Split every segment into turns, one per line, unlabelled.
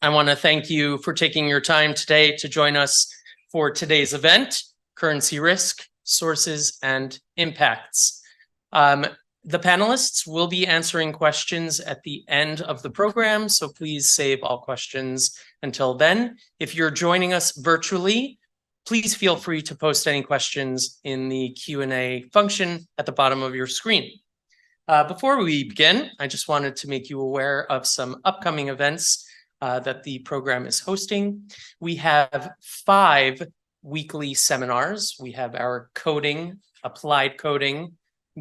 I want to thank you for taking your time today to join us for today's event, Currency Risk, Sources and Impacts. The panelists will be answering questions at the end of the program, so please save all questions until then. If you're joining us virtually, please feel free to post any questions in the Q&A function at the bottom of your screen. Before we begin, I just wanted to make you aware of some upcoming events that the program is hosting. We have 5 weekly seminars. We have our coding, applied coding,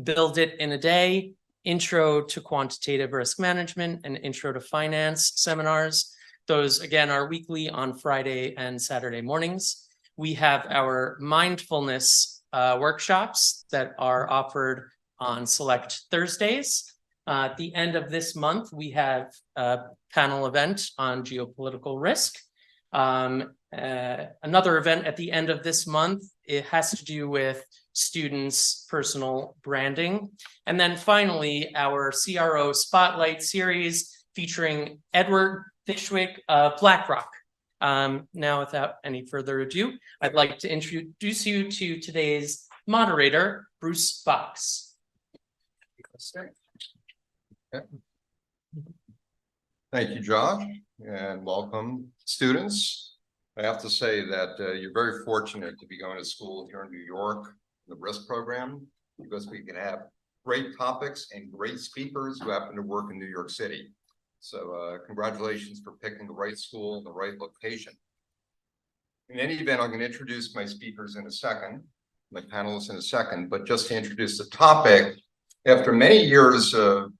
build it in a day, intro to quantitative risk management, and intro to finance seminars. Those, again, are weekly on Friday and Saturday mornings. We have our mindfulness workshops that are offered on select Thursdays. At the end of this month, we have a panel event on geopolitical risk. Another event at the end of this month, it has to do with students' personal branding. And then finally, our CRO Spotlight series featuring Edward Fishwick of BlackRock. Now, without any further ado, I'd like to introduce you to today's moderator, Bruce Fox.
Thank you, Josh, and welcome, students. I have to say that you're very fortunate to be going to school here in New York, the risk program, because we can have great topics and great speakers who happen to work in New York City. So congratulations for picking the right school and the right location. In any event, I'm going to introduce my speakers in a second, my panelists in a second, but just to introduce the topic, after many years of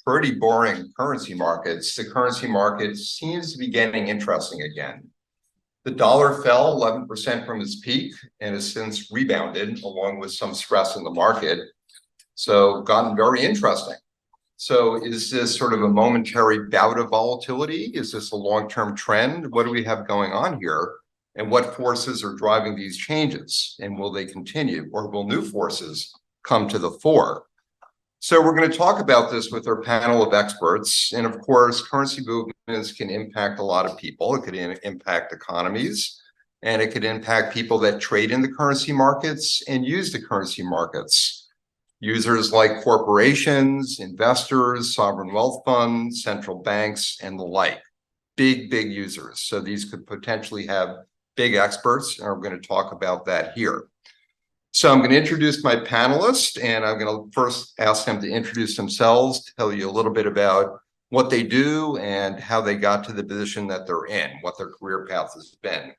pretty boring currency markets, the currency market seems to be getting interesting again. The dollar fell 11% from its peak and has since rebounded along with some stress in the market. So gotten very interesting. So is this sort of a momentary bout of volatility? Is this a long-term trend? What do we have going on here? And what forces are driving these changes? And will they continue, or will new forces come to the fore? So we're going to talk about this with our panel of experts. And of course, currency movements can impact a lot of people. It could impact economies, and it could impact people that trade in the currency markets and use the currency markets. Users like corporations, investors, sovereign wealth funds, central banks, and the like. Big users. So these could potentially have big experts, and we're going to talk about that here. So I'm going to introduce my panelists, and I'm going to first ask them to introduce themselves, tell you a little bit about what they do and how they got to the position that they're in, what their career path has been.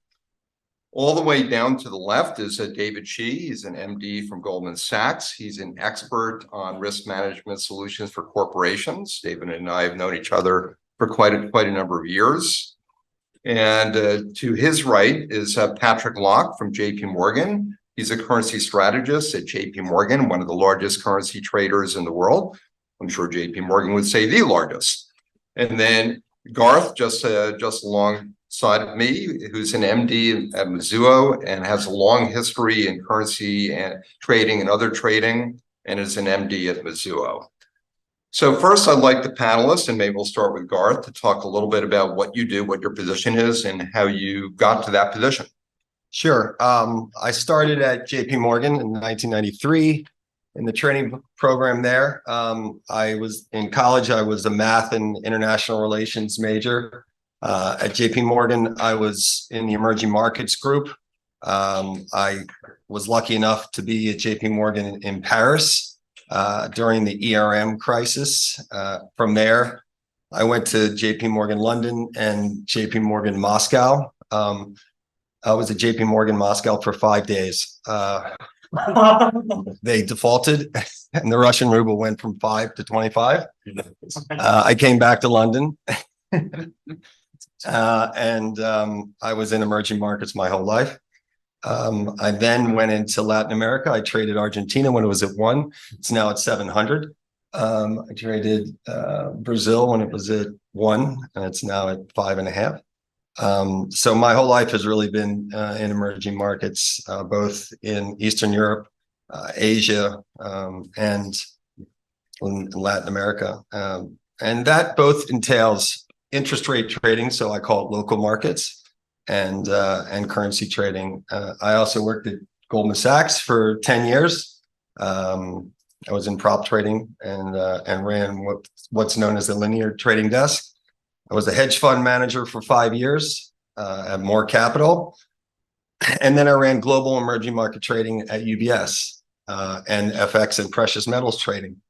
All the way down to the left is David Shih. He's an MD from Goldman Sachs. He's an expert on risk management solutions for corporations. David and I have known each other for quite a number of years. And to his right is Patrick Locke from JPMorgan. He's a currency strategist at JPMorgan, one of the largest currency traders in the world. I'm sure JPMorgan would say the largest. And then Garth, just alongside of me, who's an MD at Mizuho and has a long history in currency and trading and other trading, and is an MD at Mizuho. So first, I'd like the panelists, and maybe we'll start with Garth, to talk a little bit about what you do, what your position is, and how you got to that position.
Sure. I started at JPMorgan in 1993 in the training program there. I was in college. I was a math and international relations major. At JPMorgan, I was in the emerging markets group. I was lucky enough to be at JPMorgan in Paris during the ERM crisis. From there, I went to JPMorgan London and JPMorgan Moscow. I was at JPMorgan Moscow for 5 days. They defaulted and the Russian ruble went from 5 to 25. I came back to London and I was in emerging markets my whole life. I then went into Latin America. I traded Argentina when it was at 1. It's now at 700. I traded Brazil when it was at 1, and it's now at 5.5. So my whole life has really been in emerging markets, both in Eastern Europe, Asia, and in Latin America. And that both entails interest rate trading, so I call it local markets, and currency trading. I also worked at Goldman Sachs for 10 years. I was in prop trading and ran what's known as the linear trading desk. I was a hedge fund manager for 5 years at More Capital. And then I ran global emerging market trading at UBS and FX and precious metals trading.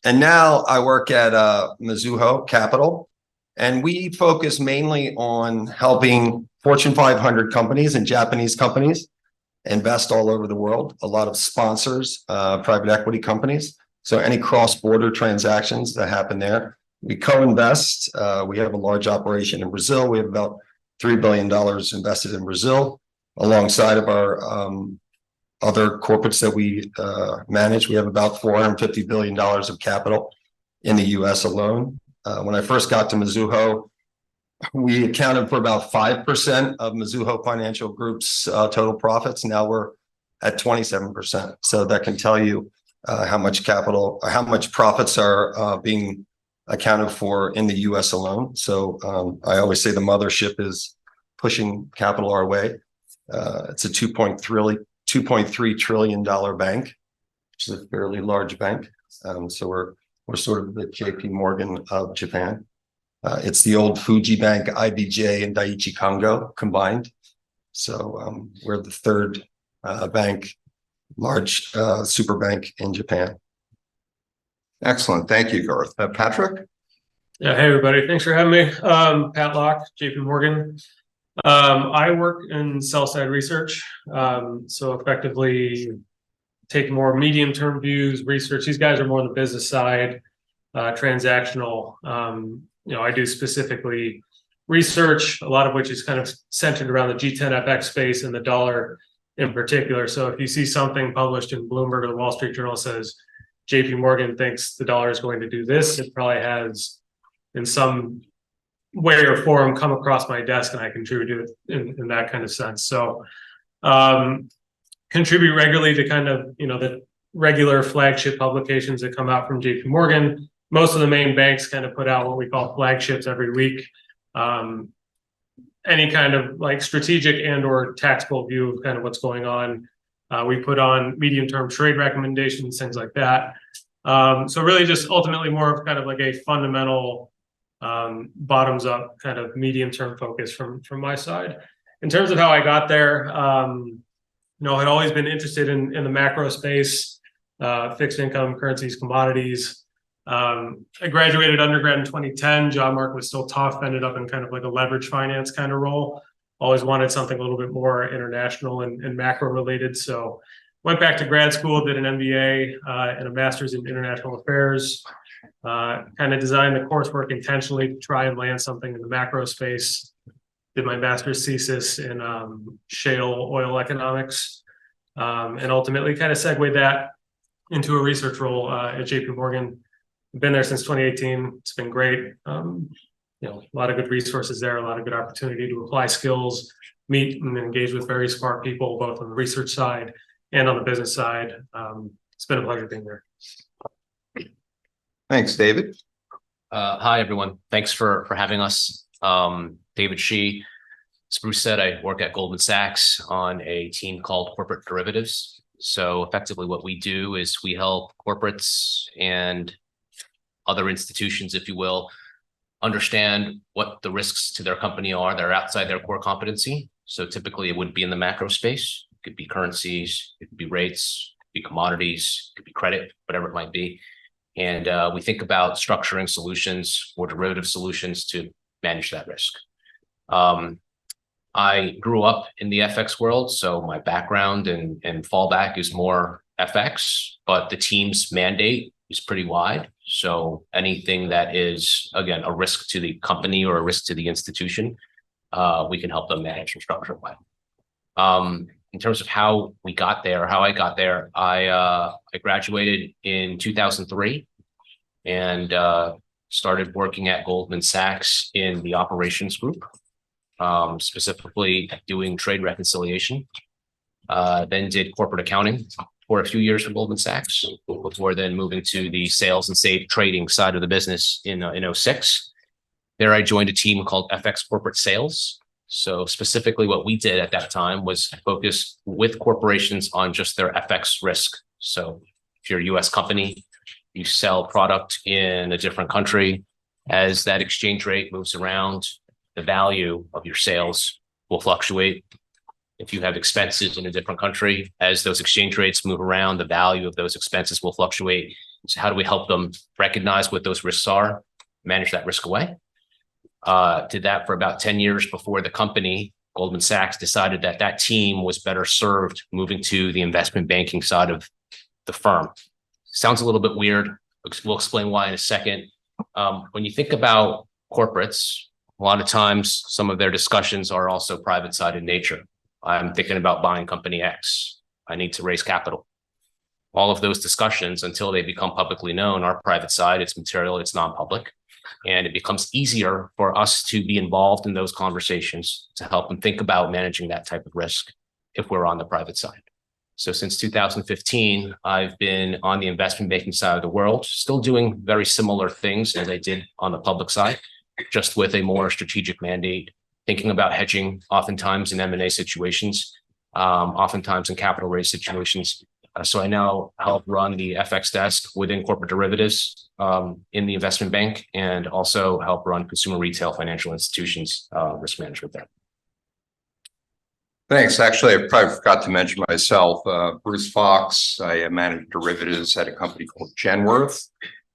And now I work at Mizuho Capital, and we focus mainly on helping Fortune 500 companies and Japanese companies invest all over the world. A lot of sponsors, private equity companies. So any cross-border transactions that happen there, we co-invest. We have a large operation in Brazil. We have about $3 billion invested in Brazil, alongside of our other corporates that we manage. We have about $450 billion of capital in the US alone. When I first got to Mizuho, we accounted for about 5% of Mizuho Financial Group's total profits. Now we're at 27%. So that can tell you how much capital, how much profits are being accounted for in the US alone. So I always say the mothership is pushing capital our way. It's a $2.3 trillion bank, which is a fairly large bank. So we're sort of the JPMorgan of Japan. It's the old Fuji Bank, IBJ, and Daiichi Kongo combined. So we're the third large super bank in Japan.
Excellent. Thank you, Garth. Patrick?
Yeah, hey, everybody. Thanks for having me. Pat Locke, JPMorgan. I work in sell-side research. So effectively take more medium-term views, research. These guys are more on the business side, transactional. I do specifically research, a lot of which is kind of centered around the G10 FX space and the dollar in particular. So if you see something published in Bloomberg or the Wall Street Journal says JPMorgan thinks the dollar is going to do this, it probably has in some way or form come across my desk, and I contribute in that kind of sense. So contribute regularly to kind of, the regular flagship publications that come out from JPMorgan. Most of the main banks kind of put out what we call flagships every week. Any kind of like strategic and or tactical view of kind of what's going on. We put on medium-term trade recommendations, things like that. So really just ultimately more of kind of like a fundamental bottoms-up kind of medium-term focus from my side. In terms of how I got there, I'd always been interested in the macro space, fixed income, currencies, commodities. I graduated undergrad in 2010. Job market was still tough. Ended up in kind of like a leverage finance kind of role. Always wanted something a little bit more international and macro related. So went back to grad school, did an MBA and a master's in international affairs. Kind of designed the coursework intentionally to try and land something in the macro space. Did my master's thesis in shale oil economics, and ultimately kind of segued that into a research role at JPMorgan. Been there since 2018. It's been great. A lot of good resources there, a lot of good opportunity to apply skills, meet and engage with very smart people, both on the research side and on the business side. It's been a pleasure being there.
Thanks, David.
Hi, everyone. Thanks for having us. David Shih. As Bruce said, I work at Goldman Sachs on a team called Corporate Derivatives. So effectively what we do is we help corporates and other institutions, if you will, understand what the risks to their company are that are outside their core competency. So typically it wouldn't be in the macro space. It could be currencies, it could be rates, it could be commodities, it could be credit, whatever it might be. And we think about structuring solutions or derivative solutions to manage that risk. I grew up in the FX world, so my background and fallback is more FX, but the team's mandate is pretty wide. So anything that is, again, a risk to the company or a risk to the institution, we can help them manage and structure well. In terms of how I got there, I graduated in 2003 and started working at Goldman Sachs in the operations group, specifically doing trade reconciliation. Then did corporate accounting for a few years for Goldman Sachs before then moving to the sales and safe trading side of the business in 2006. There I joined a team called FX Corporate Sales. So specifically what we did at that time was focus with corporations on just their FX risk. So if you're a US company, you sell product in a different country, as that exchange rate moves around, the value of your sales will fluctuate. If you have expenses in a different country, as those exchange rates move around, the value of those expenses will fluctuate. So how do we help them recognize what those risks are, manage that risk away? Did that for about 10 years before the company, Goldman Sachs, decided that that team was better served moving to the investment banking side of the firm. Sounds a little bit weird. We'll explain why in a second. When you think about corporates, a lot of times some of their discussions are also private side in nature. I'm thinking about buying company X. I need to raise capital. All of those discussions, until they become publicly known, are private side. It's material, it's non-public. And it becomes easier for us to be involved in those conversations to help them think about managing that type of risk if we're on the private side. So since 2015, I've been on the investment banking side of the world, still doing very similar things as I did on the public side, just with a more strategic mandate, thinking about hedging, oftentimes in M&A situations, oftentimes in capital raise situations. So I now help run the FX desk within corporate derivatives in the investment bank, and also help run consumer retail financial institutions risk management there.
Thanks. Actually, I probably forgot to mention myself, Bruce Fox. I manage derivatives at a company called Genworth.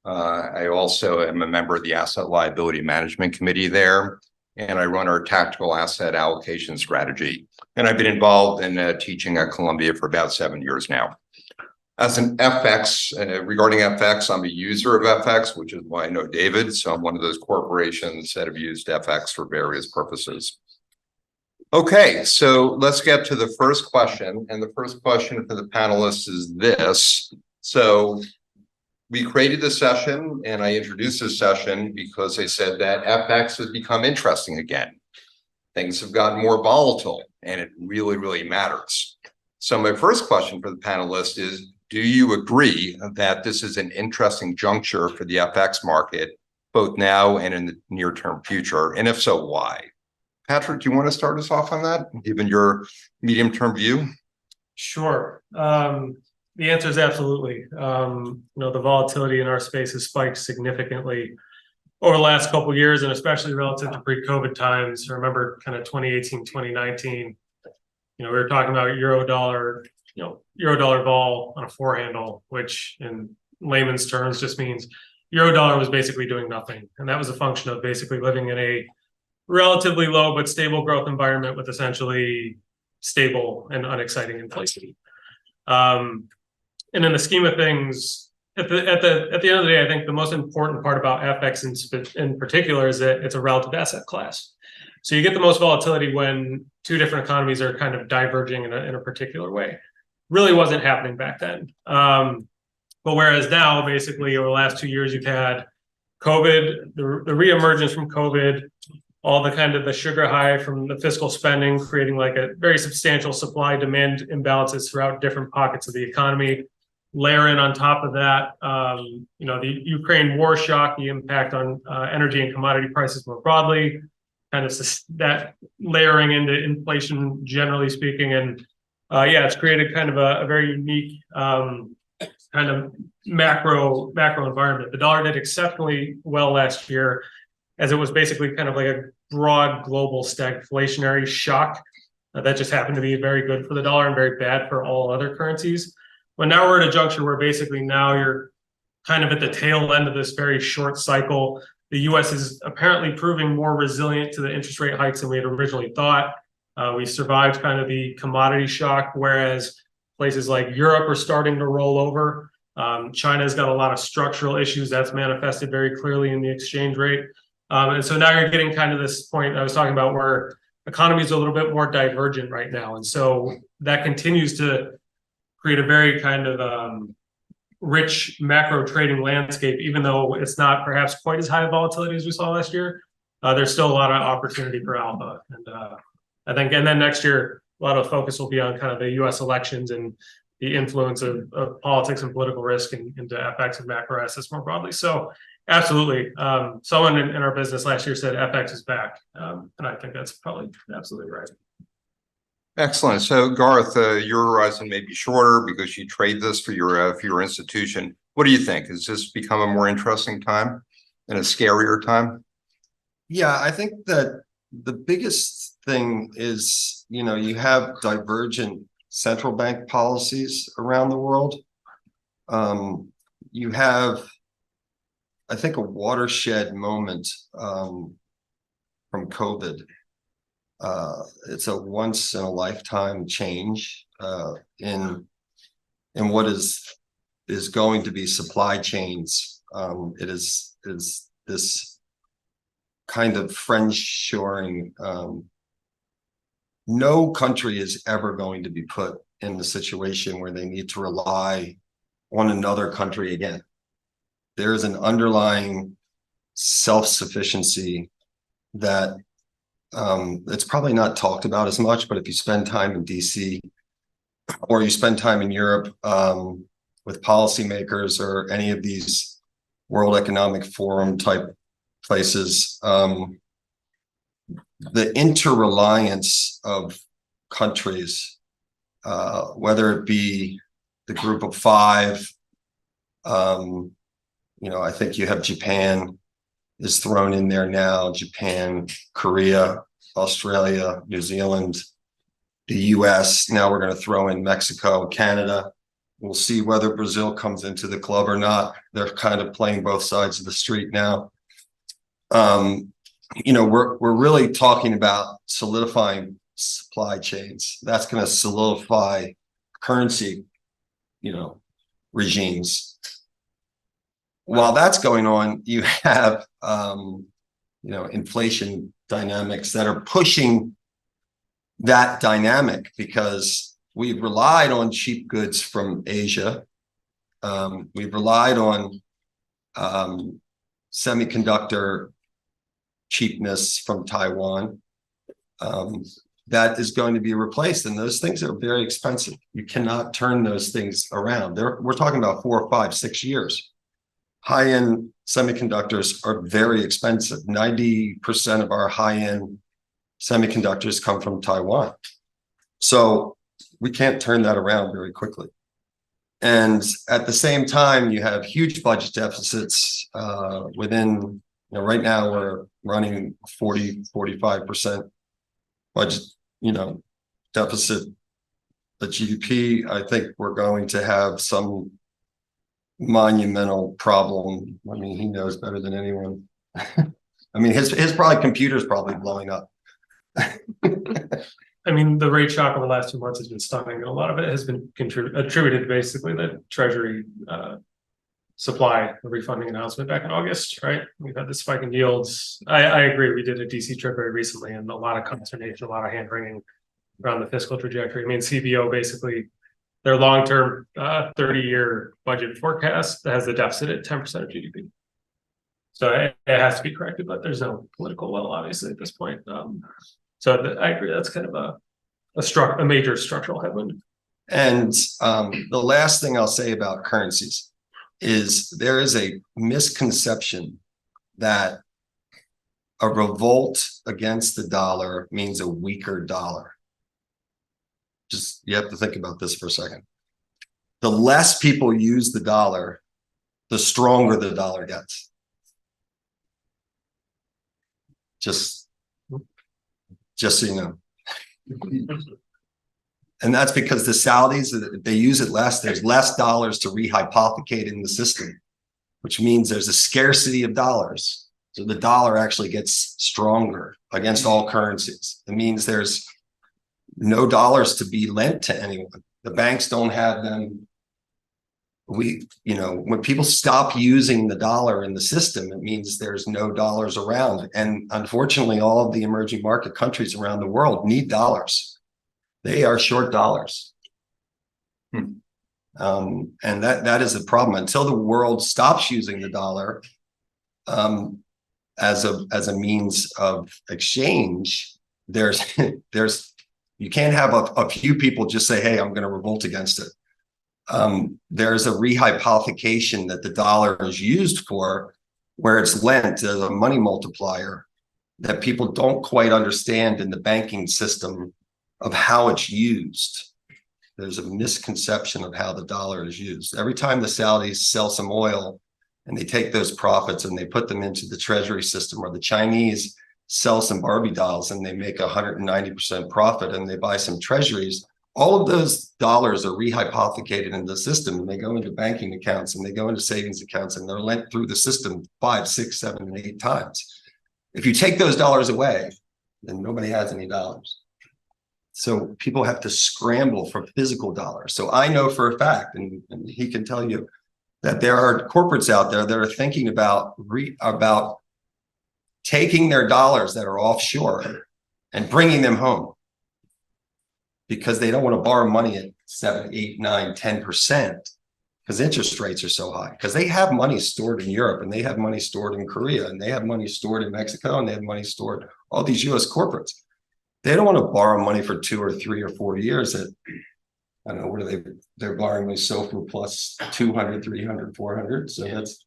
I also am a member of the Asset Liability Management Committee there, and I run our tactical asset allocation strategy. And I've been involved in teaching at Columbia for about 7 years now. As an FX, regarding FX, I'm a user of FX, which is why I know David. So I'm one of those corporations that have used FX for various purposes. Okay, so let's get to the first question. And the first question for the panelists is this. So we created this session, and I introduced this session because I said that FX has become interesting again. Things have gotten more volatile, and it really, really matters. So my first question for the panelists is, do you agree that this is an interesting juncture for the FX market, both now and in the near-term future? And if so, why? Patrick, do you want to start us off on that, given your medium-term view?
Sure. The answer is absolutely. The volatility in our space has spiked significantly over the last couple of years, and especially relative to pre-COVID times. I remember kind of 2018, 2019, we were talking about euro dollar vol on a four handle, which in layman's terms just means euro dollar was basically doing nothing. And that was a function of basically living in a relatively low but stable growth environment with essentially stable and unexciting inflation. And in the scheme of things, at the end of the day, I think the most important part about FX in particular is that it's a relative asset class. So you get the most volatility when two different economies are kind of diverging in a particular way. Really wasn't happening back then. But whereas now, basically, over the last 2 years, you've had COVID, the reemergence from COVID, all the kind of the sugar high from the fiscal spending, creating like a very substantial supply-demand imbalances throughout different pockets of the economy. Layer in on top of that, the Ukraine war shock, the impact on energy and commodity prices more broadly, kind of that layering into inflation, generally speaking. And it's created kind of a very unique kind of macro environment. The dollar did exceptionally well last year, as it was basically kind of like a broad global stagflationary shock that just happened to be very good for the dollar and very bad for all other currencies. But now we're at a juncture where basically now you're kind of at the tail end of this very short cycle. The US is apparently proving more resilient to the interest rate hikes than we had originally thought. We survived kind of the commodity shock, whereas places like Europe are starting to roll over. China's got a lot of structural issues that's manifested very clearly in the exchange rate. And so now you're getting kind of this point I was talking about where economies are a little bit more divergent right now. And so that continues to create a very kind of rich macro trading landscape, even though it's not perhaps quite as high volatility as we saw last year. There's still a lot of opportunity for alpha. And I think, and then next year, a lot of focus will be on kind of the US elections and the influence of politics and political risk into FX and macro assets more broadly. So Absolutely. Someone in our business last year said FX is back. And I think that's probably absolutely right.
Excellent. So Garth, your horizon may be shorter because you trade this for your institution. What do you think? Has this become a more interesting time and a scarier time?
Yeah, I think that the biggest thing is, you have divergent central bank policies around the world. You have, I think, a watershed moment from COVID. It's a once in a lifetime change in what is going to be supply chains. It is this kind of friendshoring. No country is ever going to be put in the situation where they need to rely on another country again. There is an underlying self-sufficiency that it's probably not talked about as much, but if you spend time in DC or you spend time in Europe with policymakers or any of these World Economic Forum type places, the interreliance of countries, whether it be the group of five, I think you have Japan is thrown in there now, Japan, Korea, Australia, New Zealand, the US. Now we're going to throw in Mexico, Canada. We'll see whether Brazil comes into the club or not. They're kind of playing both sides of the street now. We're really talking about solidifying supply chains. That's going to solidify currency, regimes. While that's going on, you have, inflation dynamics that are pushing that dynamic because we've relied on cheap goods from Asia. We've relied on semiconductor cheapness from Taiwan. That is going to be replaced, and those things are very expensive. You cannot turn those things around. We're talking about 4, 5, 6 years. High-end semiconductors are very expensive. 90% of our high-end semiconductors come from Taiwan. So we can't turn that around very quickly. And at the same time, you have huge budget deficits within, right now we're running 40-45% budget, deficit. The GDP, I think we're going to have some monumental problem. I mean, he knows better than anyone. I mean, his computer's probably blowing up.
I mean, the rate shock over the last 2 months has been stunning, and a lot of it has been attributed to basically the Treasury supply refunding announcement back in August, right? We've had the spike in yields. I agree. We did a DC trip very recently, and a lot of consternation, a lot of hand-wringing around the fiscal trajectory. I mean, CBO basically, their long-term 30-year budget forecast has the deficit at 10% of GDP. So it has to be corrected, but there's no political will, obviously, at this point. So I agree. That's kind of a major structural headwind.
And the last thing I'll say about currencies is there is a misconception that a revolt against the dollar means a weaker dollar. Just, you have to think about this for a second. The less people use the dollar, the stronger the dollar gets. Just so you know. And that's because the Saudis, they use it less. There's less dollars to rehypothecate in the system, which means there's a scarcity of dollars. So the dollar actually gets stronger against all currencies. It means there's no dollars to be lent to anyone. The banks don't have them. When people stop using the dollar in the system, it means there's no dollars around. And unfortunately, all of the emerging market countries around the world need dollars. They are short dollars. And that is the problem. Until the world stops using the dollar as a means of exchange, you can't have a few people just say, hey, I'm going to revolt against it. There's a rehypothecation that the dollar is used for where it's lent as a money multiplier that people don't quite understand in the banking system of how it's used. There's a misconception of how the dollar is used. Every time the Saudis sell some oil and they take those profits and they put them into the treasury system, or the Chinese sell some Barbie dolls and they make 190% profit and they buy some treasuries, all of those dollars are rehypothecated in the system, and they go into banking accounts and they go into savings accounts, and they're lent through the system 5, 6, 7, and 8 times. If you take those dollars away, then nobody has any dollars. So people have to scramble for physical dollars. So I know for a fact, and he can tell you, that there are corporates out there that are thinking about taking their dollars that are offshore and bringing them home, because they don't want to borrow money at 7, 8, 9, 10%, because interest rates are so high. Because they have money stored in Europe, and they have money stored in Korea, and they have money stored in Mexico, and they have money stored, all these US corporates. They don't want to borrow money for 2 or 3 or 4 years at, I don't know, what are they're borrowing with SOFR plus 200, 300, 400. So that's,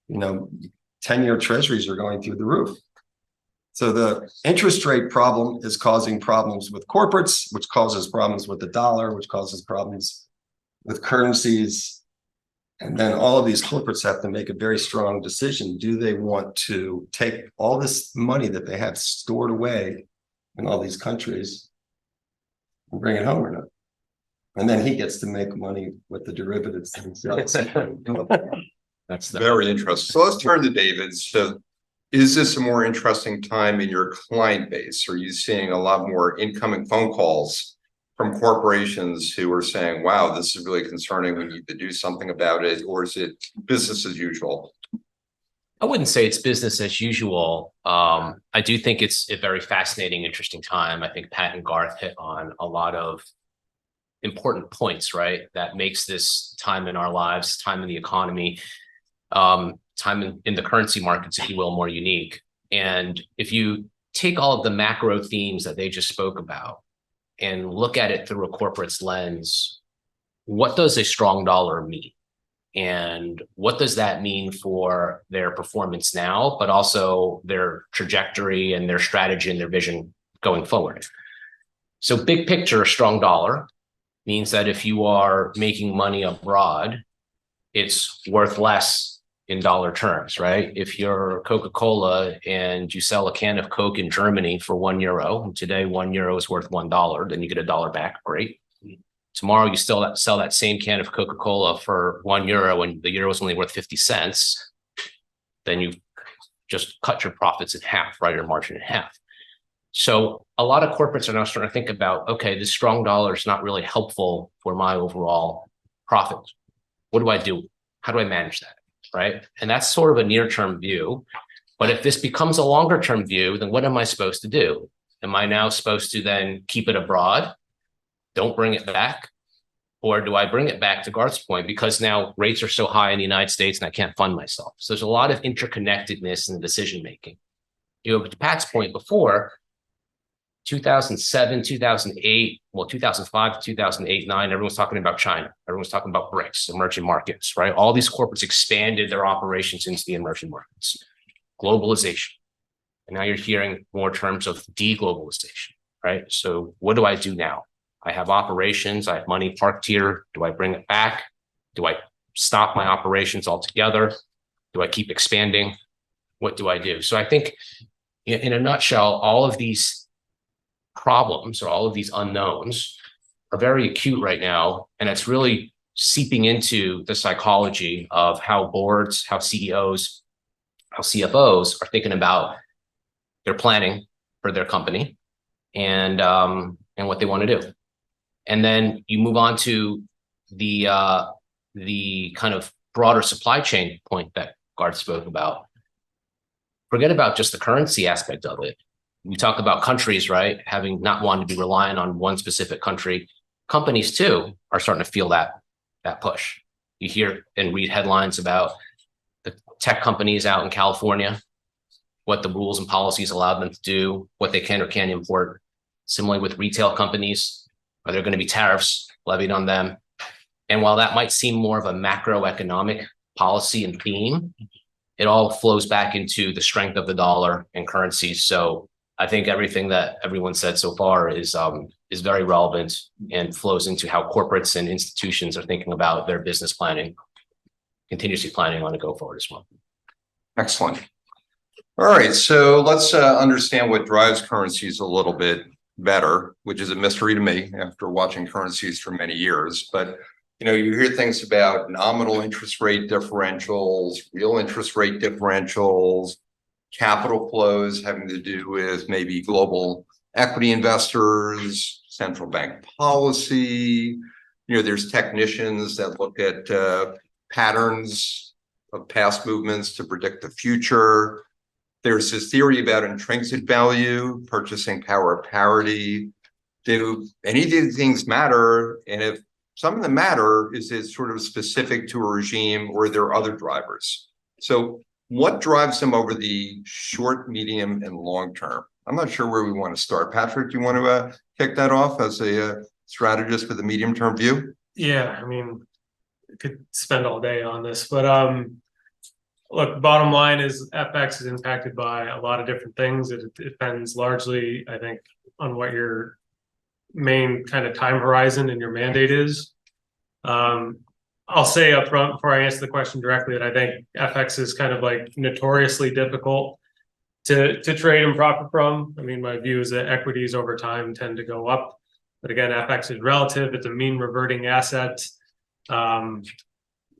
10-year treasuries are going through the roof. So the interest rate problem is causing problems with corporates, which causes problems with the dollar, which causes problems with currencies. And then all of these corporates have to make a very strong decision. Do they want to take all this money that they have stored away in all these countries and bring it home or not? And then he gets to make money with the derivatives themselves.
That's
Very interesting. So let's turn to David. So is this a more interesting time in your client base? Are you seeing a lot more incoming phone calls from corporations who are saying, wow, this is really concerning, we need to do something about it? Or is it business as usual?
I wouldn't say it's business as usual. I do think it's a very fascinating, interesting time. I think Pat and Garth hit on a lot of important points, right? That makes this time in our lives, time in the economy, time in the currency markets, if you will, more unique. And if you take all of the macro themes that they just spoke about and look at it through a corporate's lens, what does a strong dollar mean? And what does that mean for their performance now, but also their trajectory and their strategy and their vision going forward? So big picture, strong dollar means that if you are making money abroad, it's worth less in dollar terms, right? If you're Coca-Cola and you sell a can of Coke in Germany for €1, and today €1 is worth $1, then you get $1 back, great. Tomorrow you still sell that same can of Coca-Cola for €1 and the euro is only worth 50 cents, then you just cut your profits in half, right? Your margin in half. So a lot of corporates are now starting to think about, okay, this strong dollar is not really helpful for my overall profit. What do I do? How do I manage that, right? And that's sort of a near-term view. But if this becomes a longer-term view, then what am I supposed to do? Am I now supposed to then keep it abroad? Don't bring it back? Or do I bring it back, to Garth's point, because now rates are so high in the United States and I can't fund myself? So there's a lot of interconnectedness in the decision-making. To Pat's point before, 2007, 2008, well, 2005 to 2008, 9, everyone's talking about China. Everyone's talking about BRICS, emerging markets, right? All these corporates expanded their operations into the emerging markets, globalization. And now you're hearing more terms of deglobalization, right? So what do I do now? I have operations, I have money parked here. Do I bring it back? Do I stop my operations altogether? Do I keep expanding? What do I do? So I think in a nutshell, all of these problems or all of these unknowns are very acute right now. And it's really seeping into the psychology of how boards, how CEOs, how CFOs are thinking about their planning for their company and what they want to do. And then you move on to the kind of broader supply chain point that Garth spoke about. Forget about just the currency aspect of it. We talk about countries, right? Having not wanted to be reliant on one specific country. Companies too are starting to feel that push. You hear and read headlines about the tech companies out in California, what the rules and policies allow them to do, what they can or can't import. Similarly with retail companies, are there going to be tariffs levied on them? And while that might seem more of a macroeconomic policy and theme, it all flows back into the strength of the dollar and currencies. So I think everything that everyone said so far is very relevant and flows into how corporates and institutions are thinking about their business planning, contingency planning on a go forward as well.
Excellent. All right, so let's understand what drives currencies a little bit better, which is a mystery to me after watching currencies for many years. But you hear things about nominal interest rate differentials, real interest rate differentials, capital flows having to do with maybe global equity investors, central bank policy. There's technicians that look at patterns of past movements to predict the future. There's this theory about intrinsic value, purchasing power parity. Do any of these things matter? And if some of them matter, is it sort of specific to a regime, or are there other drivers? So what drives them over the short, medium, and long term? I'm not sure where we want to start. Patrick, do you want to kick that off as a strategist with a medium term view?
Yeah, I mean, I could spend all day on this, but look, bottom line is FX is impacted by a lot of different things. It depends largely, I think, on what your main kind of time horizon and your mandate is. I'll say up front before I answer the question directly that I think FX is kind of like notoriously difficult to trade and profit from. I mean, my view is that equities over time tend to go up, but again, FX is relative. It's a mean reverting asset.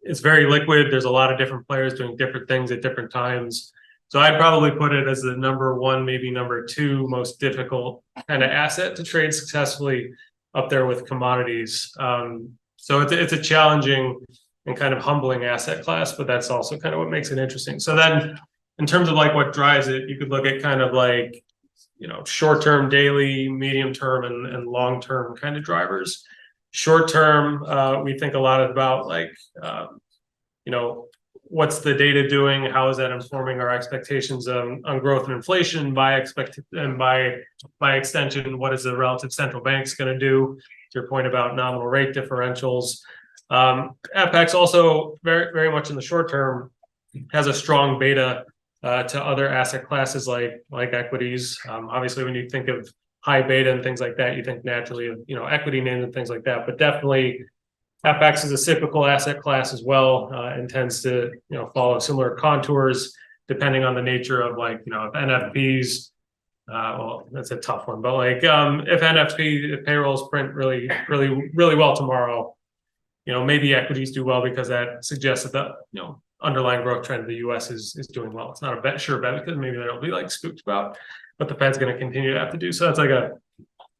It's very liquid. There's a lot of different players doing different things at different times. So I'd probably put it as the number one, maybe number two most difficult kind of asset to trade successfully, up there with commodities. So it's a challenging and kind of humbling asset class, but that's also kind of what makes it interesting. So then in terms of like what drives it, you could look at kind of like, short-term, daily, medium-term, and long-term kind of drivers. Short-term, we think a lot about like, what's the data doing? How is that informing our expectations on growth and inflation? By extension, what is the relative central bank's going to do? To your point about nominal rate differentials. FX also very, very much in the short term has a strong beta to other asset classes like equities. Obviously, when you think of high beta and things like that, you think naturally of equity names and things like that. But definitely, FX is a cyclical asset class as well, and tends to follow similar contours depending on the nature of like if NFPs. Well, that's a tough one, but like if payrolls print really well tomorrow, maybe equities do well because that suggests that the underlying growth trend of the U.S. is doing well. It's not a sure bet because maybe they'll be like spooked about what the Fed's going to continue to have to do. So that's like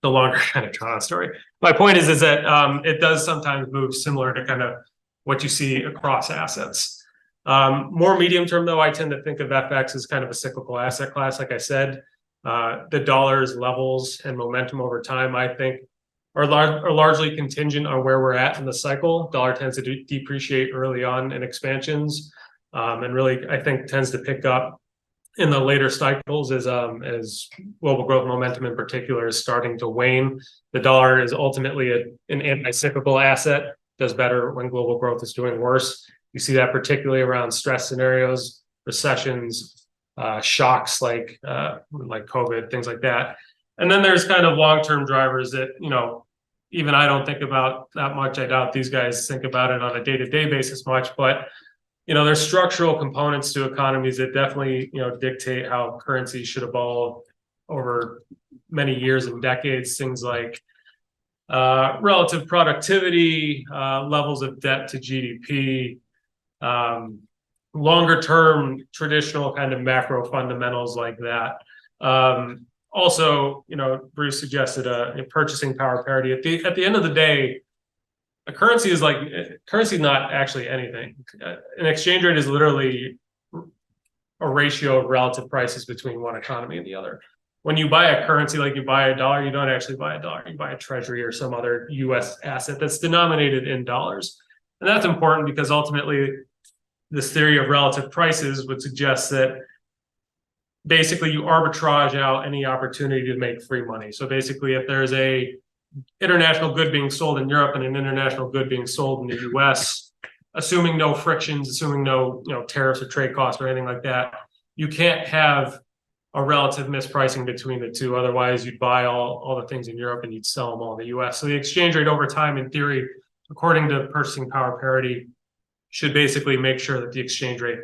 the longer kind of drawn story. My point is that it does sometimes move similar to kind of what you see across assets. More medium term though, I tend to think of FX as kind of a cyclical asset class. Like I said, the dollar's levels and momentum over time, I think, are largely contingent on where we're at in the cycle. Dollar tends to depreciate early on in expansions, and really, I think, tends to pick up in the later cycles as global growth momentum in particular is starting to wane. The dollar is ultimately an anti-cyclical asset, does better when global growth is doing worse. You see that particularly around stress scenarios, recessions, shocks like COVID, things like that. And then there's kind of long-term drivers that, even I don't think about that much. I doubt these guys think about it on a day-to-day basis much, but, there's structural components to economies that definitely, dictate how currency should evolve over many years and decades. Things like relative productivity, levels of debt to GDP, longer term traditional kind of macro fundamentals like that. Also, Bruce suggested a purchasing power parity. At the end of the day, a currency is not actually anything. An exchange rate is literally a ratio of relative prices between one economy and the other. When you buy a currency, like you buy a dollar, you don't actually buy a dollar. You buy a treasury or some other U.S. asset that's denominated in dollars. And that's important because ultimately, this theory of relative prices would suggest that basically you arbitrage out any opportunity to make free money. So basically, if there's a international good being sold in Europe and an international good being sold in the US, assuming no frictions, assuming no, tariffs or trade costs or anything like that, you can't have a relative mispricing between the two. Otherwise, you'd buy all the things in Europe and you'd sell them all in the US. So the exchange rate over time, in theory, according to purchasing power parity, should basically make sure that the exchange rate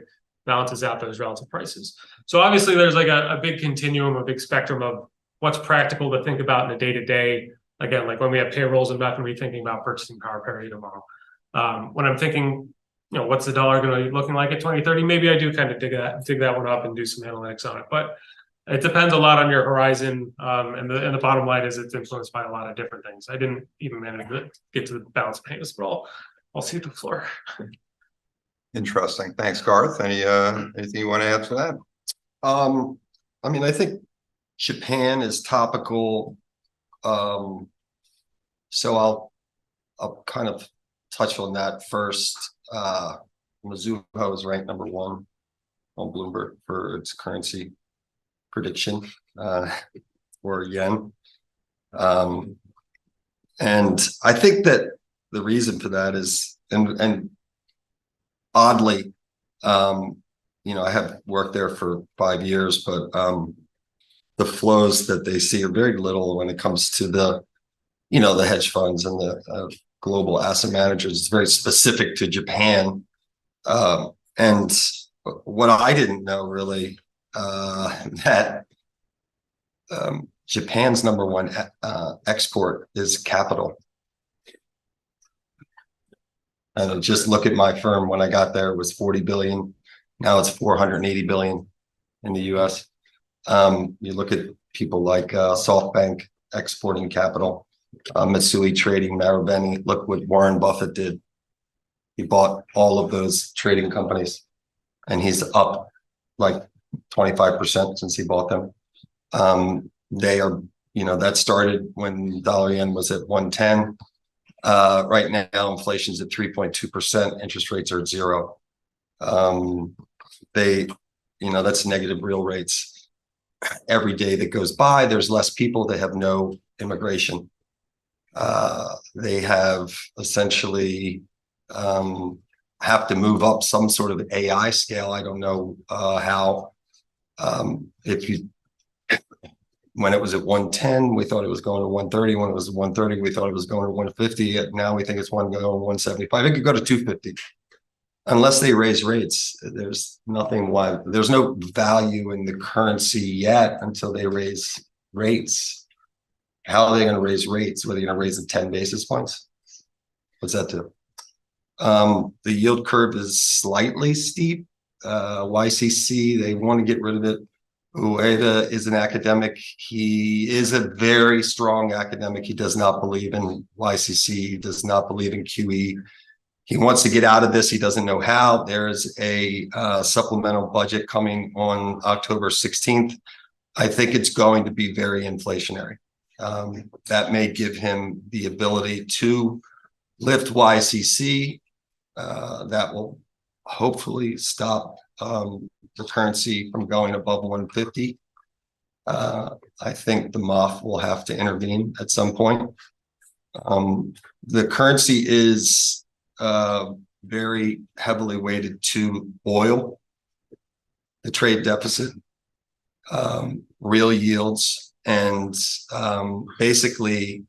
balances out those relative prices. So obviously there's like a big continuum, a big spectrum of what's practical to think about in a day-to-day. Again, like when we have payrolls, I'm not going to be thinking about purchasing power parity tomorrow. When I'm thinking, what's the dollar going to be looking like at 2030? Maybe I do kind of dig that one up and do some analytics on it. But it depends a lot on your horizon. And the bottom line is it's influenced by a lot of different things. I didn't even manage to get to the balance payments, but I'll see the floor.
Interesting. Thanks, Garth. Anything you want to add to that?
I mean, I think Japan is topical. So I'll kind of touch on that first. Mizuho is ranked number 1 on Bloomberg for its currency prediction for yen. And I think that the reason for that is, and oddly, I have worked there for 5 years, but the flows that they see are very little when it comes to the hedge funds and the global asset managers. It's very specific to Japan. And what I didn't know really, that Japan's number 1 export is capital. And just look at my firm. When I got there, it was 40 billion. Now it's 480 billion in the US. You look at people like SoftBank exporting capital, Mitsui trading, Marubeni. Look what Warren Buffett did. He bought all of those trading companies, and he's up like 25% since he bought them. They are, that started when dollar yen was at 110. Right now, inflation's at 3.2%. Interest rates are at 0. That's negative real rates. Every day that goes by, there's less people. They have no immigration. They have essentially have to move up some sort of AI scale. I don't know how. When it was at 110, we thought it was going to 130. When it was 130, we thought it was going to 150. Now we think it's going to 175. It could go to 250. Unless they raise rates, there's nothing why. There's no value in the currency yet until they raise rates. How are they going to raise rates? Whether you're going to raise it 10 basis points? What's that do? The yield curve is slightly steep. YCC, they want to get rid of it. Ueda is an academic. He is a very strong academic. He does not believe in YCC. He does not believe in QE. He wants to get out of this. He doesn't know how. There's a supplemental budget coming on October 16th. I think it's going to be very inflationary. That may give him the ability to lift YCC. That will hopefully stop the currency from going above 150. I think the MOF will have to intervene at some point. The currency is very heavily weighted to oil, the trade deficit, real yields, and basically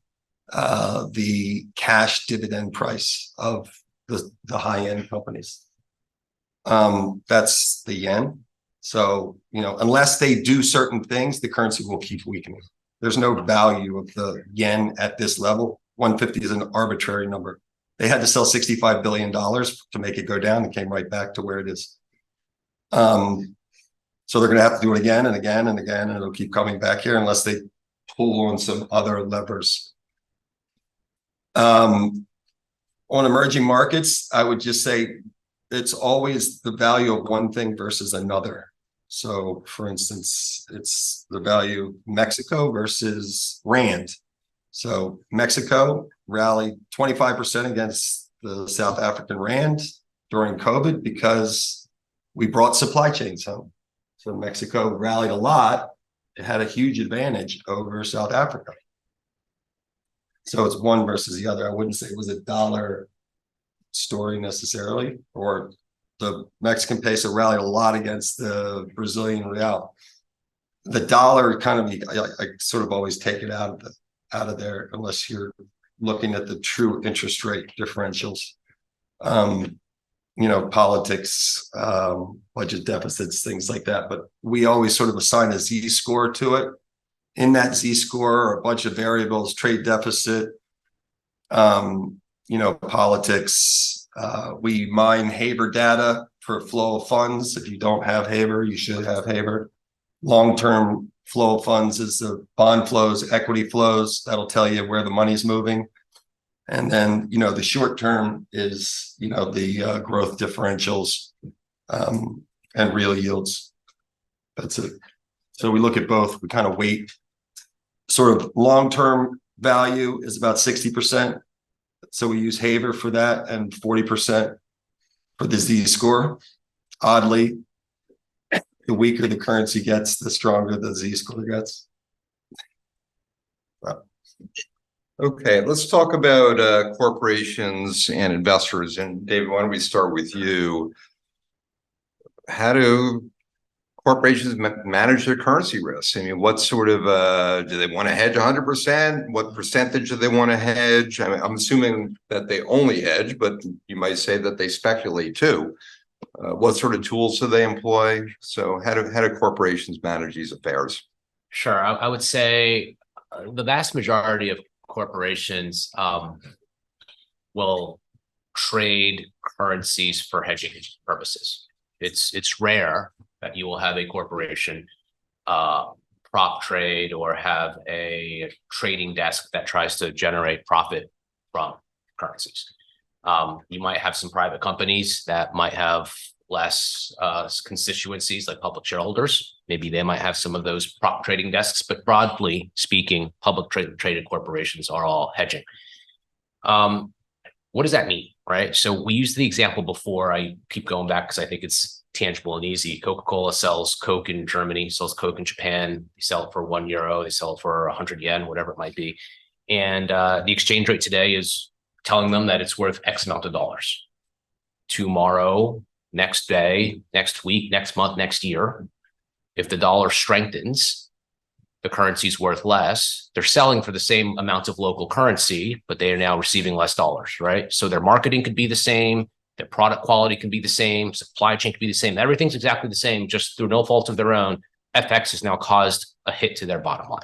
the cash dividend price of the high-end companies. That's the yen. So, unless they do certain things, the currency will keep weakening. There's no value of the yen at this level. 150 is an arbitrary number. They had to sell $65 billion to make it go down. It came right back to where it is. So they're going to have to do it again and again and again, and it'll keep coming back here unless they pull on some other levers. On emerging markets, I would just say it's always the value of one thing versus another. So, for instance, it's the value of Mexico versus Rand. So Mexico rallied 25% against the South African Rand during COVID because we brought supply chains home. So Mexico rallied a lot. It had a huge advantage over South Africa. So it's one versus the other. I wouldn't say it was a dollar story necessarily, or the Mexican peso rallied a lot against the Brazilian real. The dollar economy, I sort of always take it out of there unless you're looking at the true interest rate differentials. Politics, budget deficits, things like that. But we always sort of assign a Z-score to it. In that Z-score are a bunch of variables: trade deficit, politics. We mine Haber data for flow of funds. If you don't have Haber, you should have Haber. Long-term flow of funds is the bond flows, equity flows. That'll tell you where the money's moving. And then, the short term is, the growth differentials and real yields. That's it. So we look at both. We kind of weight sort of long-term value is about 60%. So we use Haber for that, and 40% for the Z-score. Oddly, the weaker the currency gets, the stronger the Z-score gets.
Okay, let's talk about corporations and investors. And David, why don't we start with you? How do corporations manage their currency risks? I mean, what sort of do they want to hedge 100%? What percentage do they want to hedge? I mean, I'm assuming that they only hedge, but you might say that they speculate too. What sort of tools do they employ? So how do corporations manage these affairs?
Sure. I would say the vast majority of corporations will trade currencies for hedging purposes. It's rare that you will have a corporation prop trade or have a trading desk that tries to generate profit from currencies. You might have some private companies that might have less constituencies, like public shareholders. Maybe they might have some of those prop trading desks, but broadly speaking, public traded corporations are all hedging. What does that mean, right? So we used the example before. I keep going back because I think it's tangible and easy. Coca-Cola sells Coke in Germany, sells Coke in Japan. They sell it for €1, they sell it for 100 yen, whatever it might be. And the exchange rate today is telling them that it's worth X amount of dollars. Tomorrow, next day, next week, next month, next year, if the dollar strengthens, the currency is worth less. They're selling for the same amount of local currency, but they are now receiving less dollars, right? So their marketing could be the same, their product quality can be the same, supply chain could be the same. Everything's exactly the same, just through no fault of their own. FX has now caused a hit to their bottom line.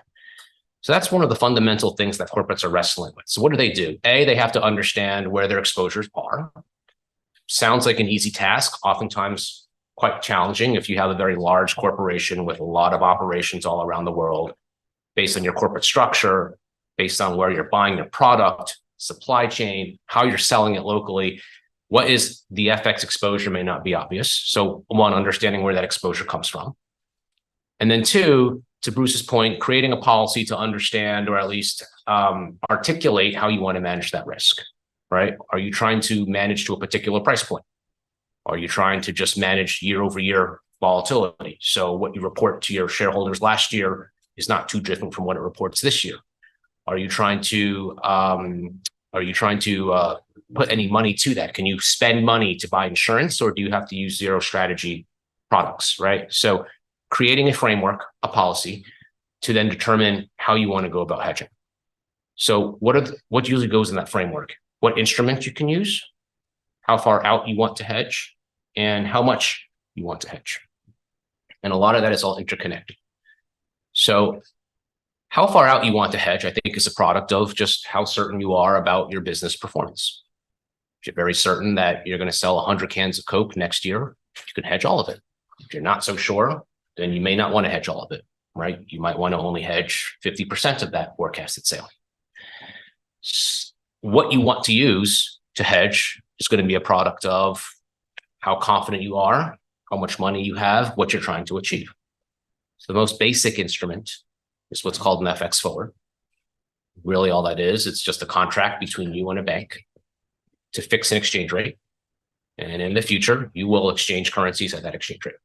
So that's one of the fundamental things that corporates are wrestling with. So what do? They have to understand where their exposures are. Sounds like an easy task, oftentimes quite challenging if you have a very large corporation with a lot of operations all around the world, based on your corporate structure, based on where you're buying your product, supply chain, how you're selling it locally. What is the FX exposure may not be obvious. So one, understanding where that exposure comes from. And then two, to Bruce's point, creating a policy to understand, or at least articulate how you want to manage that risk, right? Are you trying to manage to a particular price point? Are you trying to just manage year over year volatility? So what you report to your shareholders last year is not too different from what it reports this year. Are you trying to put any money to that? Can you spend money to buy insurance, or do you have to use zero strategy products, right? So creating a framework, a policy, to then determine how you want to go about hedging. So what usually goes in that framework? What instruments you can use, how far out you want to hedge, and how much you want to hedge. And a lot of that is all interconnected. So how far out you want to hedge, I think, is a product of just how certain you are about your business performance. If you're very certain that you're going to sell 100 cans of Coke next year, you can hedge all of it. If you're not so sure, then you may not want to hedge all of it, right? You might want to only hedge 50% of that forecasted sale. What you want to use to hedge is going to be a product of how confident you are, how much money you have, what you're trying to achieve. So the most basic instrument is what's called an FX forward. Really all that is, it's just a contract between you and a bank to fix an exchange rate. And in the future, you will exchange currencies at that exchange rate.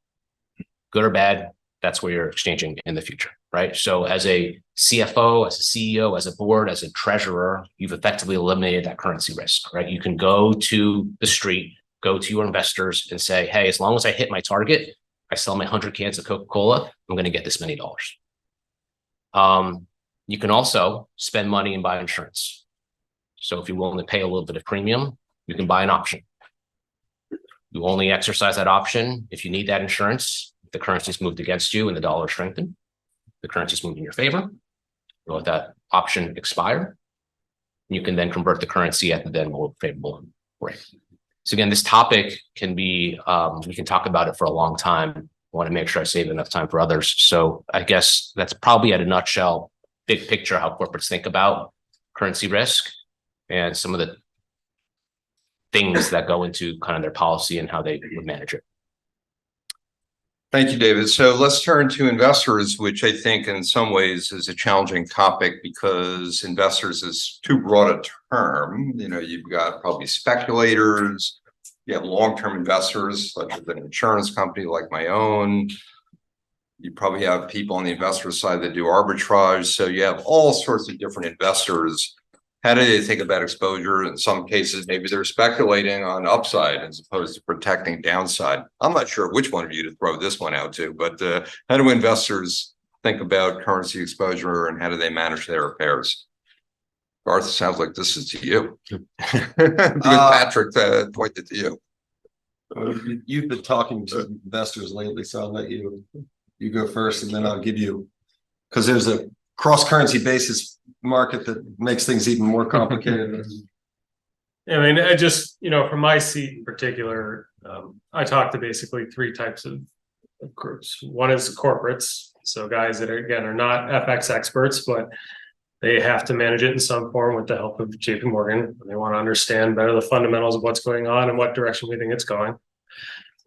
Good or bad, that's where you're exchanging in the future, right? So as a CFO, as a CEO, as a board, as a treasurer, you've effectively eliminated that currency risk, right? You can go to the street, go to your investors and say, hey, as long as I hit my target, I sell my 100 cans of Coca-Cola, I'm going to get this many dollars. You can also spend money and buy insurance. So if you're willing to pay a little bit of premium, you can buy an option. You only exercise that option if you need that insurance. If the currency's moved against you and the dollar strengthened, the currency's moved in your favor, you'll let that option expire. You can then convert the currency at the then more favorable rate. So again, this topic can be, we can talk about it for a long time. I want to make sure I save enough time for others. So I guess that's probably at a nutshell, big picture, how corporates think about currency risk and some of the things that go into kind of their policy and how they would manage it.
Thank you, David. So let's turn to investors, which I think in some ways is a challenging topic because investors is too broad a term. You know, you've got probably speculators, you have long-term investors, such as an insurance company like my own. You probably have people on the investor side that do arbitrage. So you have all sorts of different investors. How do they think about exposure? In some cases, maybe they're speculating on upside as opposed to protecting downside. I'm not sure which one of you to throw this one out to, but how do investors think about currency exposure and how do they manage their affairs? Garth, it sounds like this is to you. Patrick pointed to you.
You've been talking to investors lately, so I'll let you go first, and then I'll give you, because there's a cross-currency basis market that makes things even more complicated.
I mean, I just, you know, from my seat in particular, I talk to basically three types of groups. One is corporates, so guys that are not FX experts, but they have to manage it in some form with the help of JPMorgan. They want to understand better the fundamentals of what's going on and what direction we think it's going.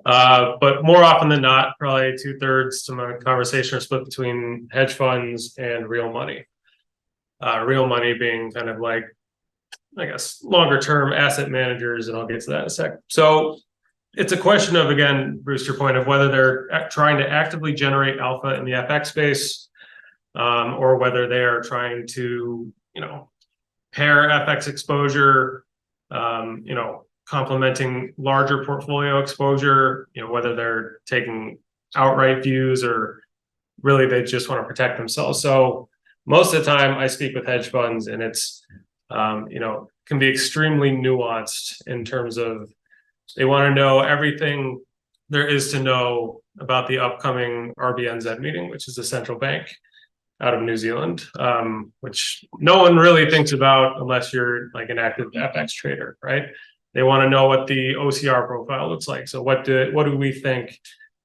But more often than not, probably 2/3 to my conversation are split between hedge funds and real money. Real money being kind of like, I guess, longer term asset managers, and I'll get to that in a sec. So it's a question of, again, Bruce, your point of whether they're trying to actively generate alpha in the FX space, or whether they are trying to, you know, pair FX exposure, you know, complementing larger portfolio exposure, you know, whether they're taking outright views or really they just want to protect themselves. So most of the time I speak with hedge funds and it's, you know, can be extremely nuanced in terms of they want to know everything there is to know about the upcoming RBNZ meeting, which is the central bank out of New Zealand, which no one really thinks about unless you're like an active FX trader, right? They want to know what the OCR profile looks like. So what do we think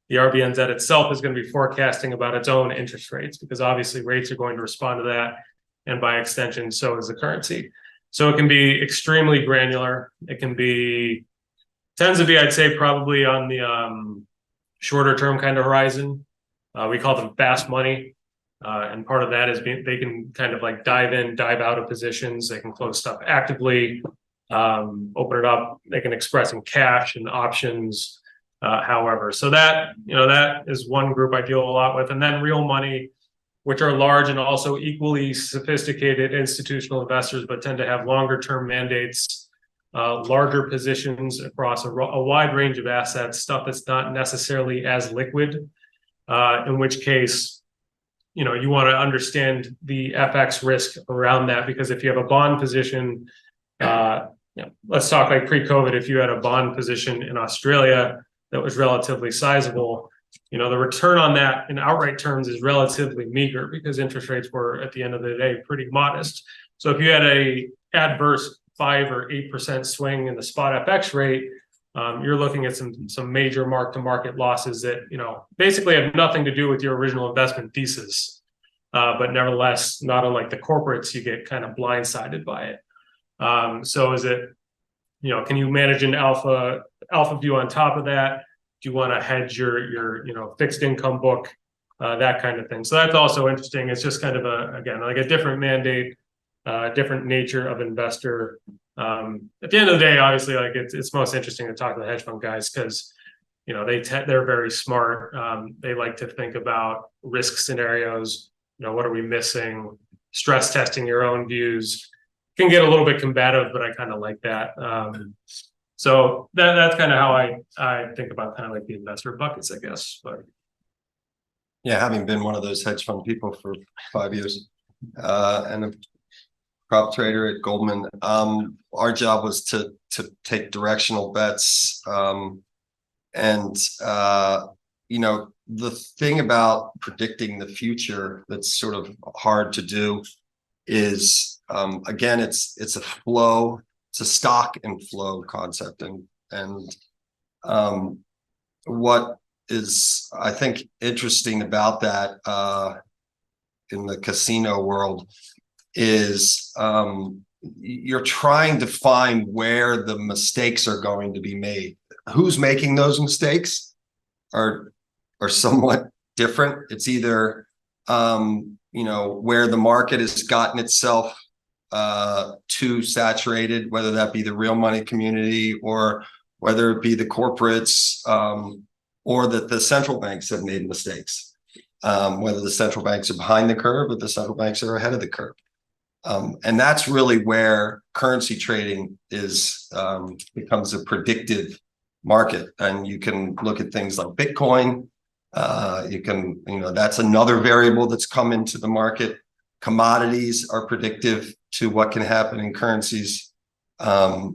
the RBNZ itself is going to be forecasting about its own interest rates? Because obviously rates are going to respond to that, and by extension, so is the currency. So it can be extremely granular. It can be, tends to be, I'd say, probably on the shorter term kind of horizon. We call them fast money. And part of that is they can kind of like dive in, dive out of positions. They can close stuff actively, open it up. They can express in cash and options, however. So that, you know, that is one group I deal a lot with. And then real money, which are large and also equally sophisticated institutional investors, but tend to have longer term mandates, larger positions across a wide range of assets, stuff that's not necessarily as liquid, in which case, you know, you want to understand the FX risk around that, because if you have a bond position, you know, let's talk like pre-COVID, if you had a bond position in Australia that was relatively sizable, you know, the return on that in outright terms is relatively meager because interest rates were at the end of the day pretty modest. So if you had a adverse 5 or 8% swing in the spot FX rate, you're looking at some major mark-to-market losses that, you know, basically have nothing to do with your original investment thesis. But nevertheless, not unlike the corporates, you get kind of blindsided by it. So is it, you know, can you manage an alpha view on top of that? Do you want to hedge your you know, fixed income book, that kind of thing? So that's also interesting. It's just kind of again, like a different mandate, different nature of investor. At the end of the day, obviously, like it's most interesting to talk to the hedge fund guys because they're very smart. They like to think about risk scenarios. What are we missing? Stress testing your own views can get a little bit combative, but I kind of like that. So that's kind of how I think about kind of like the investor buckets, I guess. But
Yeah, having been one of those hedge fund people for 5 years, and a prop trader at Goldman, our job was to take directional bets. The thing about predicting the future that's sort of hard to do is, again, it's a flow, it's a stock and flow concept, and what is, I think, interesting about that in the casino world is you're trying to find where the mistakes are going to be made. Who's making those mistakes are somewhat different. It's either where the market has gotten itself too saturated, whether that be the real money community or whether it be the corporates, or that the central banks have made mistakes, whether the central banks are behind the curve or the central banks are ahead of the curve. And that's really where currency trading becomes a predictive market. And you can look at things like Bitcoin. That's another variable that's come into the market. Commodities are predictive to what can happen in currencies. There's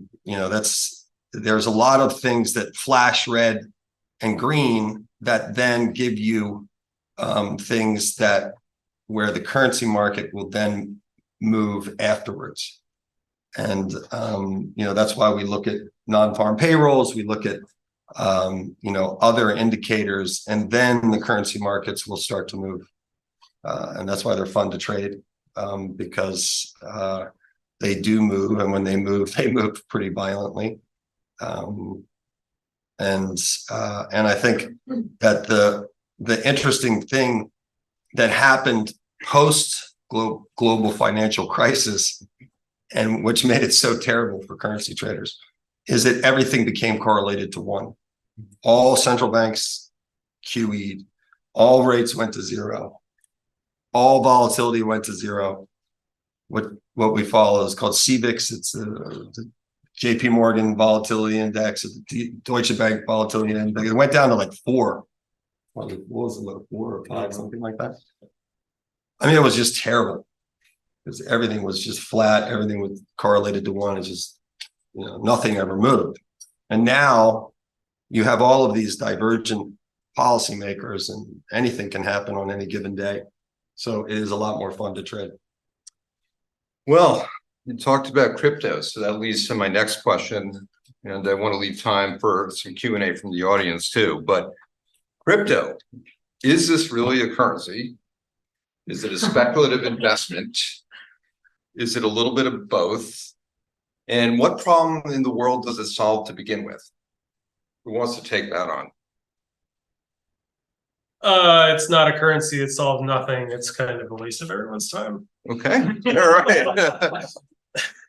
a lot of things that flash red and green that then give you things where the currency market will then move afterwards. And that's why we look at non-farm payrolls, we look at other indicators, and then the currency markets will start to move. And that's why they're fun to trade, because they do move, and when they move pretty violently. And I think that the interesting thing that happened post global financial crisis, and which made it so terrible for currency traders, is that everything became correlated to one. All central banks QE'd, all rates went to zero, all volatility went to zero. What we follow is called CVIX. It's the JPMorgan volatility index, the Deutsche Bank volatility index. It went down to like 4. What was it, like 4 or 5, something like that? I mean, it was just terrible because everything was just flat. Everything was correlated to one. It's just, nothing ever moved. And now you have all of these divergent policymakers, and anything can happen on any given day. So it is a lot more fun to trade.
Well, you talked about crypto, so that leads to my next question, and I want to leave time for some Q&A from the audience too. But crypto, is this really a currency? Is it a speculative investment? Is it a little bit of both? And what problem in the world does it solve to begin with? Who wants to take that on?
It's not a currency. It solves nothing. It's kind of a waste of everyone's time.
Okay, all right.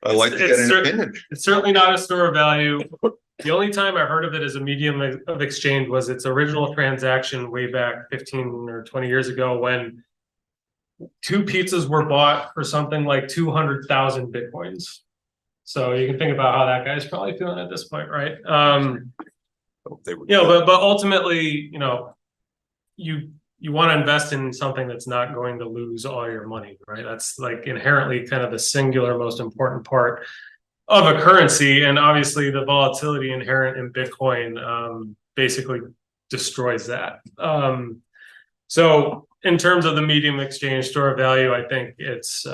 I like to get an opinion.
It's certainly not a store of value. The only time I heard of it as a medium of exchange was its original transaction way back 15 or 20 years ago, when 2 pizzas were bought for something like 200,000 Bitcoins. So you can think about how that guy's probably feeling at this point, right? But ultimately, you want to invest in something that's not going to lose all your money, right? That's like inherently kind of the singular most important part of a currency. And obviously the volatility inherent in Bitcoin basically destroys that. So in terms of the medium exchange store of value, I think it's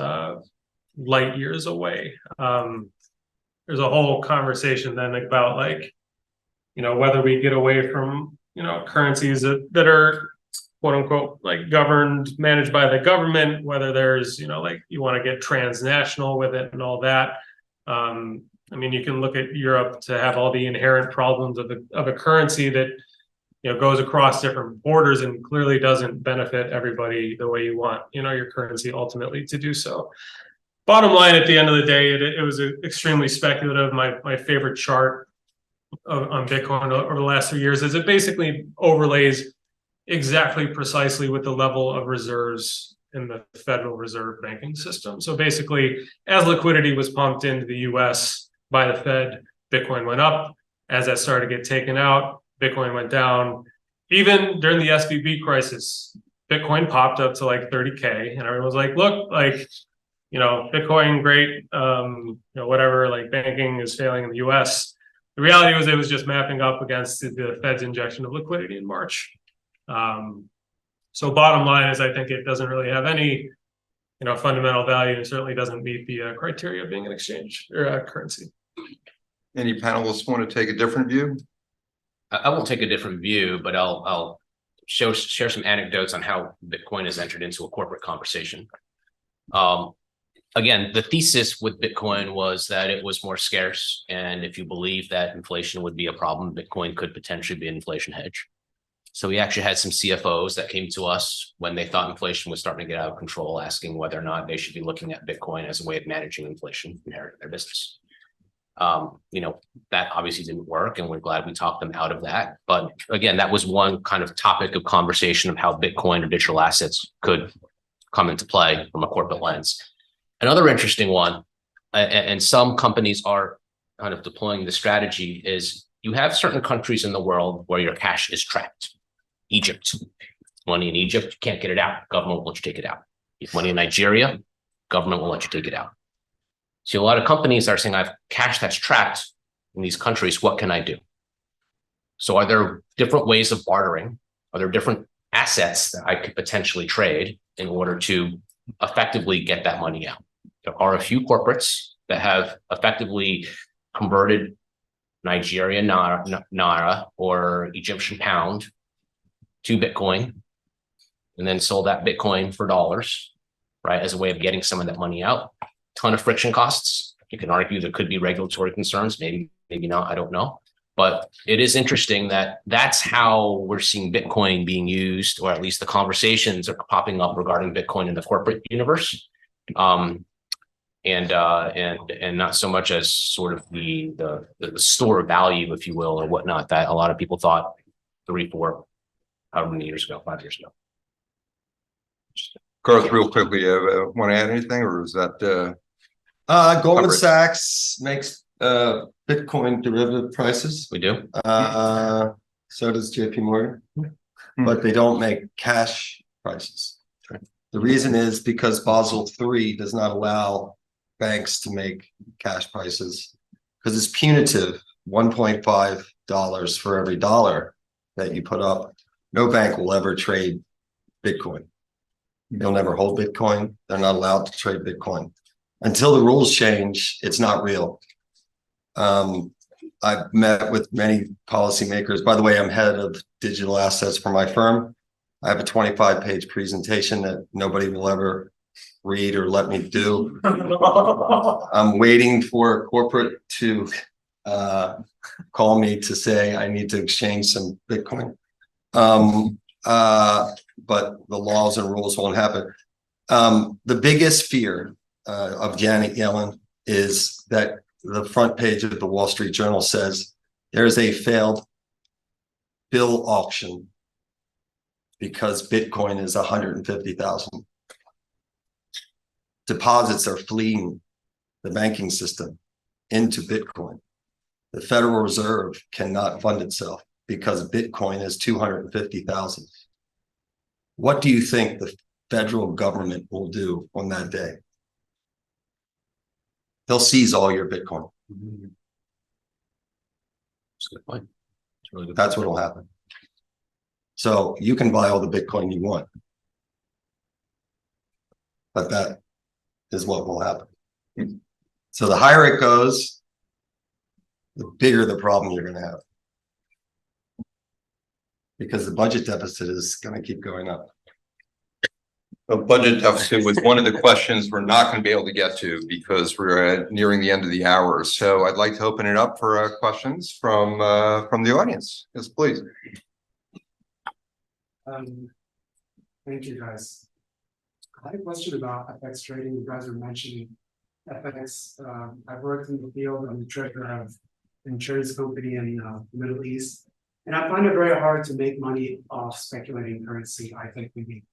light years away. There's a whole conversation then about whether we get away from, currencies that are quote unquote managed by the government, whether there's, you want to get transnational with it and all that. You can look at Europe to have all the inherent problems of a currency that, goes across different borders and clearly doesn't benefit everybody the way you want, your currency ultimately to do so. Bottom line, at the end of the day, it was extremely speculative. My favorite chart on Bitcoin over the last 3 years is it basically overlays exactly precisely with the level of reserves in the Federal Reserve banking system. So basically, as liquidity was pumped into the US by the Fed, Bitcoin went up. As that started to get taken out, Bitcoin went down. Even during the SVB crisis, Bitcoin popped up to like 30K, and everyone was like, look, like, Bitcoin, great, whatever, like banking is failing in the US. The reality was it was just mapping up against the Fed's injection of liquidity in March. So bottom line is I think it doesn't really have any, fundamental value, and certainly doesn't meet the criteria of being an exchange or a currency.
Any panelists want to take a different view?
I won't take a different view, but I'll share some anecdotes on how Bitcoin has entered into a corporate conversation. Again, the thesis with Bitcoin was that it was more scarce, and if you believe that inflation would be a problem, Bitcoin could potentially be an inflation hedge. So we actually had some CFOs that came to us when they thought inflation was starting to get out of control, asking whether or not they should be looking at Bitcoin as a way of managing inflation in their business. That obviously didn't work, and we're glad we talked them out of that. But again, that was one kind of topic of conversation of how Bitcoin or digital assets could come into play from a corporate lens. Another interesting one, and some companies are kind of deploying the strategy, is you have certain countries in the world where your cash is trapped. Egypt, money in Egypt, you can't get it out. Government won't let you take it out. You have money in Nigeria, government won't let you take it out. So a lot of companies are saying, I have cash that's trapped in these countries. What can I do? So are there different ways of bartering? Are there different assets that I could potentially trade in order to effectively get that money out? There are a few corporates that have effectively converted Nigerian naira or Egyptian pound to Bitcoin, and then sold that Bitcoin for dollars, right, as a way of getting some of that money out. Ton of friction costs. You can argue there could be regulatory concerns, maybe not, I don't know. But it is interesting that that's how we're seeing Bitcoin being used, or at least the conversations are popping up regarding Bitcoin in the corporate universe. And not so much as sort of the store of value, if you will, or whatnot, that a lot of people thought 3, 4, however many years ago, 5 years ago.
Garth, real quickly, want to add anything, or is that
Goldman
coverage?
Sachs makes Bitcoin derivative prices.
We do.
So does JPMorgan, but they don't make cash prices.
Right.
The reason is because Basel III does not allow banks to make cash prices because it's punitive, $1.5 for every dollar that you put up. No bank will ever trade Bitcoin. They'll never hold Bitcoin. They're not allowed to trade Bitcoin. Until the rules change, it's not real. I've met with many policymakers. By the way, I'm head of digital assets for my firm. I have a 25-page presentation that nobody will ever read or let me do. I'm waiting for corporate to call me to say I need to exchange some Bitcoin. But the laws and rules won't happen. The biggest fear of Janet Yellen is that the front page of the Wall Street Journal says there's a failed bill auction because Bitcoin is 150,000. Deposits are fleeing the banking system into Bitcoin. The Federal Reserve cannot fund itself because Bitcoin is 250,000. What do you think the federal government will do on that day? They'll seize all your Bitcoin.
That's a good point. It's a really good
That's what will happen. So you can buy all the Bitcoin you want, but that is what will happen. So the higher it goes, the bigger the problem you're going to have, because the budget deficit is going to keep going up.
A budget deficit was one of the questions we're not going to be able to get to because we're nearing the end of the hour. So I'd like to open it up for questions from the audience. Yes, please.
Thank you, guys. I had a question about FX trading. You guys were mentioning FX. I've worked in the field. I'm the treasurer of insurance company in the Middle East. And I find it very hard to make money off speculating currency. I think we need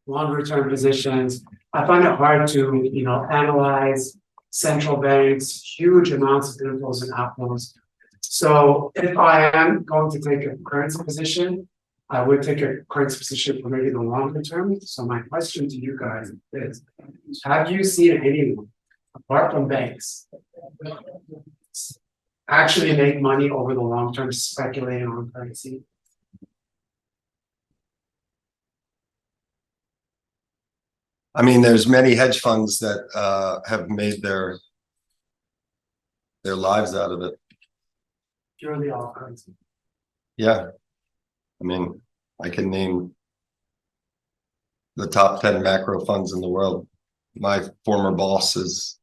longer term positions. I find it hard to, analyze central banks, huge amounts of inflows and outflows. So if I am going to take a currency position, I would take a currency position for maybe the longer term. So my question to you guys is, have you seen anyone, apart from banks, actually make money over the long term speculating on currency?
I mean, there's many hedge funds that have made their lives out of it.
Purely off currency.
Yeah. I mean, I can name the top 10 macro funds in the world. My former boss is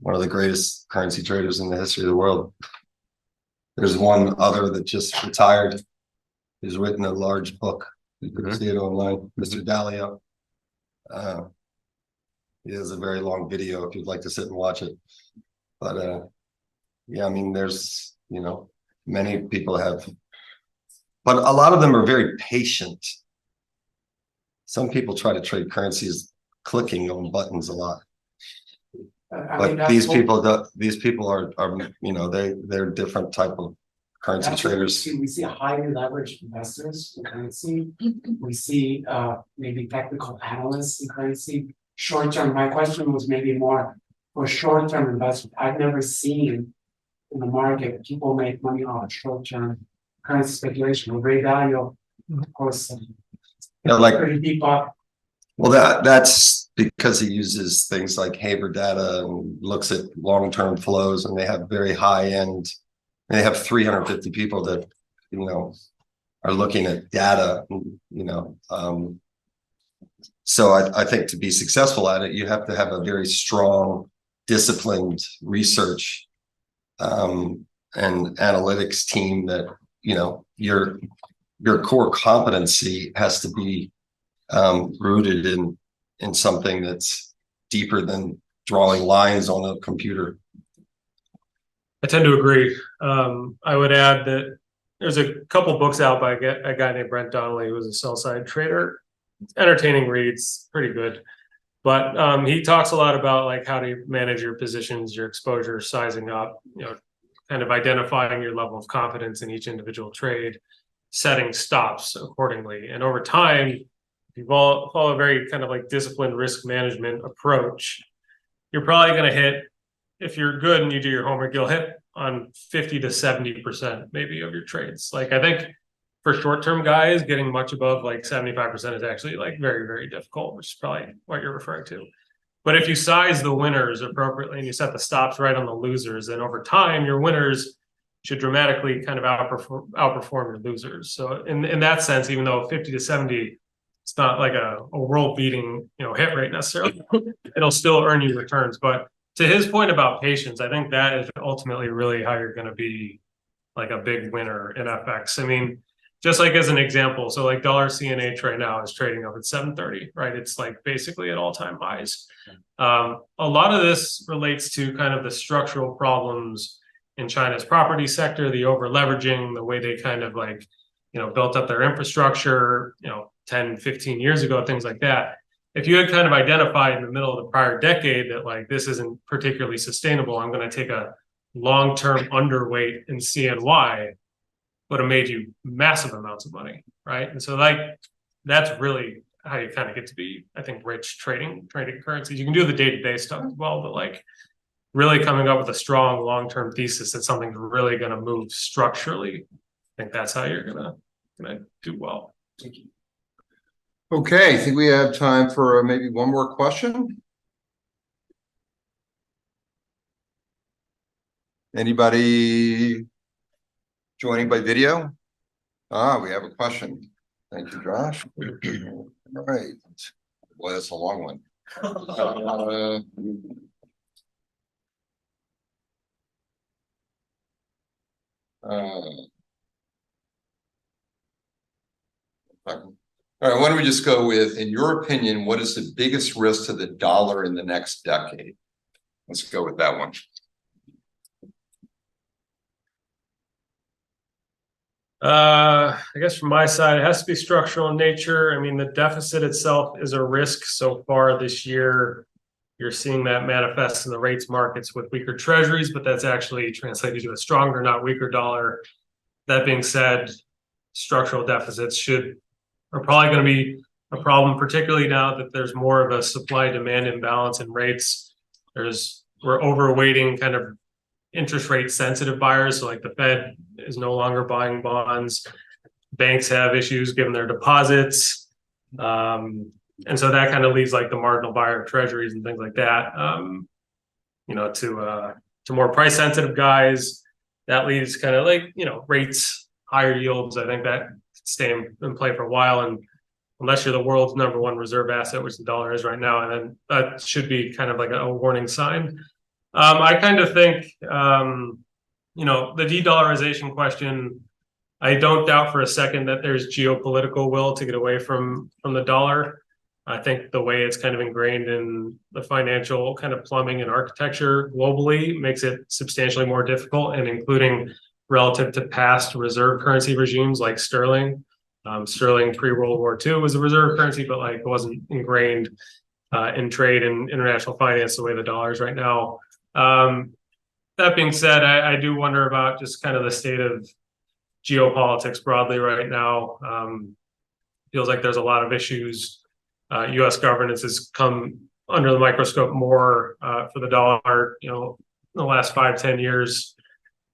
one of the greatest currency traders in the history of the world. There's one other that just retired. He's written a large book. You can see it online, Mr. Dalio. He has a very long video if you'd like to sit and watch it. But yeah, I mean, there's, many people have, but a lot of them are very patient. Some people try to trade currencies clicking on buttons a lot. But these people are they're different type of currency traders.
We see highly leveraged investors in currency. We see maybe technical analysts in currency. Short term, my question was maybe more for short term investment. I've never seen in the market people make money off short term currency speculation. With Ray Dalio, of course, pretty deep up.
Well, that's because he uses things like Haber data and looks at long-term flows, and they have very high end. They have 350 people that are looking at data. So I think to be successful at it, you have to have a very strong, disciplined research and analytics team that your core competency has to be rooted in something that's deeper than drawing lines on a computer.
I tend to agree. I would add that there's a couple books out by a guy named Brent Donnelly, who was a sell side trader. Entertaining reads, pretty good. But he talks a lot about like how to manage your positions, your exposure, sizing up, kind of identifying your level of confidence in each individual trade, setting stops accordingly. And over time, if you follow a very kind of like disciplined risk management approach, you're probably going to hit, if you're good and you do your homework, you'll hit on 50 to 70% maybe of your trades. Like I think for short-term guys, getting much above like 75% is actually like very, very difficult, which is probably what you're referring to. But if you size the winners appropriately and you set the stops right on the losers, then over time, your winners should dramatically kind of outperform your losers. So in that sense, even though 50 to 70, it's not like a world beating, hit rate necessarily, it'll still earn you returns. But to his point about patience, I think that is ultimately really how you're going to be like a big winner in FX. I mean, just like as an example, so like dollar CNH right now is trading up at 730, right? It's like basically at all-time highs. A lot of this relates to kind of the structural problems in China's property sector, the over leveraging, the way they kind of like, built up their infrastructure, 10, 15 years ago, things like that. If you had kind of identified in the middle of the prior decade that like, this isn't particularly sustainable, I'm going to take a long-term underweight in CNY, would have made you massive amounts of money, right? And so like, that's really how you kind of get to be, I think, rich trading currencies. You can do the day-to-day stuff as well, but like really coming up with a strong long-term thesis that something's really going to move structurally. I think that's how you're gonna do well. Thank you.
Okay, I think we have time for maybe one more question. Anybody joining by video? We have a question. Thank you, Josh. All right. Well, that's a long one. All right, why don't we just go with, in your opinion, what is the biggest risk to the dollar in the next decade? Let's go with that one.
I guess from my side, it has to be structural in nature. I mean, the deficit itself is a risk so far this year. You're seeing that manifest in the rates markets with weaker treasuries, but that's actually translated to a stronger, not weaker dollar. That being said, structural deficits are probably going to be a problem, particularly now that there's more of a supply-demand imbalance in rates. We're overweighting kind of interest rate sensitive buyers. So like the Fed is no longer buying bonds. Banks have issues given their deposits. And so that kind of leaves like the marginal buyer of treasuries and things like that, to more price sensitive guys. That leaves kind of like, rates, higher yields. I think that stay in play for a while. And unless you're the world's #1 reserve asset, which the dollar is right now, and then that should be kind of like a warning sign. I kind of think, the de-dollarization question, I don't doubt for a second that there's geopolitical will to get away from the dollar. I think the way it's kind of ingrained in the financial kind of plumbing and architecture globally makes it substantially more difficult, and including relative to past reserve currency regimes like sterling. Sterling pre-World War II was a reserve currency, but like it wasn't ingrained in trade and international finance the way the dollar is right now. That being said, I do wonder about just kind of the state of geopolitics broadly right now. Feels like there's a lot of issues. U.S. governance has come under the microscope more for the dollar, in the last 5-10 years.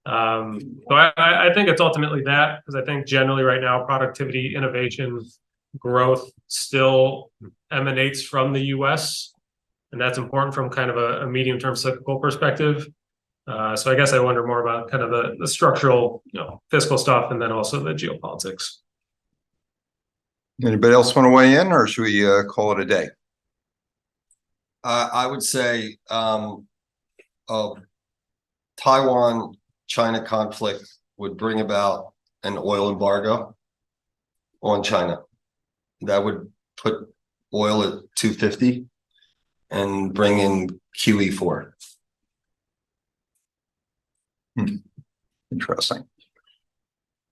So I think it's ultimately that, because I think generally right now productivity, innovation, growth still emanates from the U.S. and that's important from kind of a medium-term cyclical perspective. So I guess I wonder more about kind of the structural, fiscal stuff, and then also the geopolitics.
Anybody else want to weigh in, or should we call it a day?
I would say Taiwan-China conflict would bring about an oil embargo on China. That would put oil at 250 and bring in QE4.
Interesting.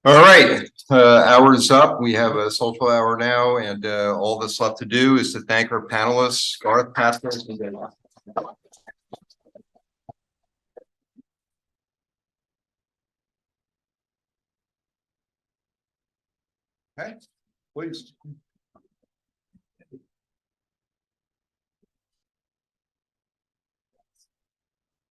All right, hour is up. We have a social hour now, and all that's left to do is to thank our panelists. Garth, pass those. Okay, please.